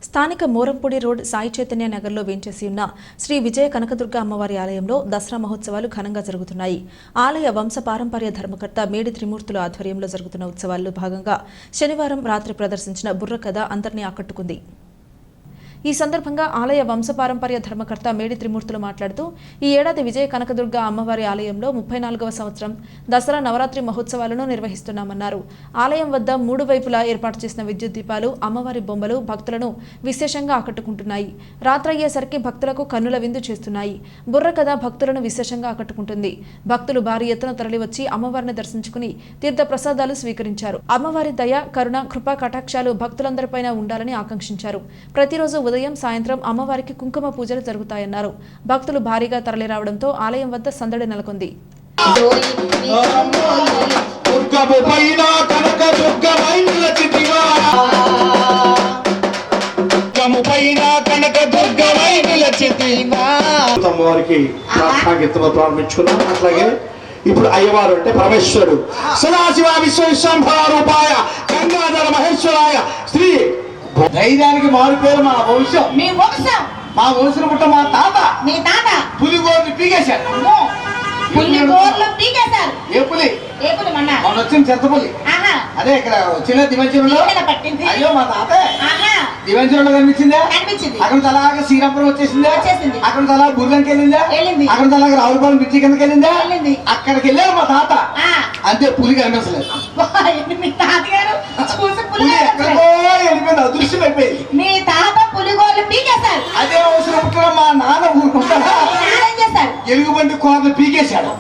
స్థానిక మోరంపూడి రోడ్ సాయి చైతన్య నగర్లో వేంచేసి ఉన్న శ్రీ విజయ కనకదుర్గ అమ్మవారి ఆలయంలో దసరా మహోత్సవాలు ఘనంగా జరుగుతున్నాయి. ఆలయ వంశ పారంపర్య ధర్మకర్త మేడి త్రిమూర్తుల ఆధ్వర్యంలో జరుగుతున్న ఉత్సవాల్లో భాగంగా శనివారం రాత్రి ప్రదర్శించిన బుర్ర కథ అందరినీ ఆకట్టుకుంది. ఈ సందర్భంగా ఆలయ వంశపారంపర్య ధర్మకర్త మేడి త్రిమూర్తులు మాట్లాడుతూ ఈ ఏడాది విజయ కనకదుర్గ అమ్మవారి ఆలయంలో 34వ సంవత్సరం దసరా నవరాత్రి మహోత్సవాలను నిర్వహిస్తున్నామన్నారు. ఆలయం వద్ద 3 వైపులా ఏర్పాటు చేసిన విద్యుత్ దీపాలు, అమ్మవారి బొమ్మలు భక్తులను విశేషంగా ఆకట్టుకుంటున్నాయి. రాత్రయ్యేసరికి భక్తులకు కన్నుల విందు చేస్తున్నాయి. బుర్ర కథ భక్తులను విశేషంగా ఆకట్టుకుంటుంది. భక్తులు భారీ ఎత్తున తరలివచ్చి అమ్మవారిని దర్శించుకుని తీర్థ ప్రసాదాలు స్వీకరించారు. అమ్మవారి దయ, కరుణ, కృపా కటాక్షాలు భక్తులందరిపైన ఉండాలని ఆకాంక్షించారు. ప్రతిరోజు ఉదయం సాయంత్రం అమ్మవారికి కుంకుమ పూజలు జరుగుతాయన్నారు. భక్తులు భారీగా తరలిరావడంతో ఆలయం వద్ద సందడి నెలకొంది. అట్లాగే ఇప్పుడు అయ్యవారు అంటే పరమేశ్వరుడు సదాశివ విశ్వవిశ్వంభరూపాయ గంగాధర మహేశ్వరాయ శ్రీ ధైర్యానికి మారు పేరు మా వంశం. మీ వంశం మా వంశం పుట్ట మా తాత మీ తాత పులిగోర్లు పీకేశాడు. పులిగోర్లు పీకేశారు. ఏ పులి? ఏ పులి? మొన్న వచ్చింది చెత్తపులి. అదే ఇక్కడ చిన్న దివంచనంలో. అయ్యో మా తాత దివంచనంలో కనిపించిందా? అక్కడ తలాగా శ్రీరాంపురం వచ్చేసిందా? అక్కడ తలా బుర్రంకి వెళ్ళిందా? అక్కడ తలాగా రావులపాలెం బ్రిడ్జి కిందకి వెళ్ళిందా? అక్కడికి వెళ్ళారు మా తాత. అంతే పులి కనిపించలేదు. మీ తాతగారు వెళ్ళిపోయింది, అదృశ్యం అయిపోయింది. మీ తాత పులిగోర్లు పీకేశారు. అదే అవసరం మా నాన్న ఊరుకుంటారా? చేశారు ఎలుగుబంటి కోరలు పీకేశాడు.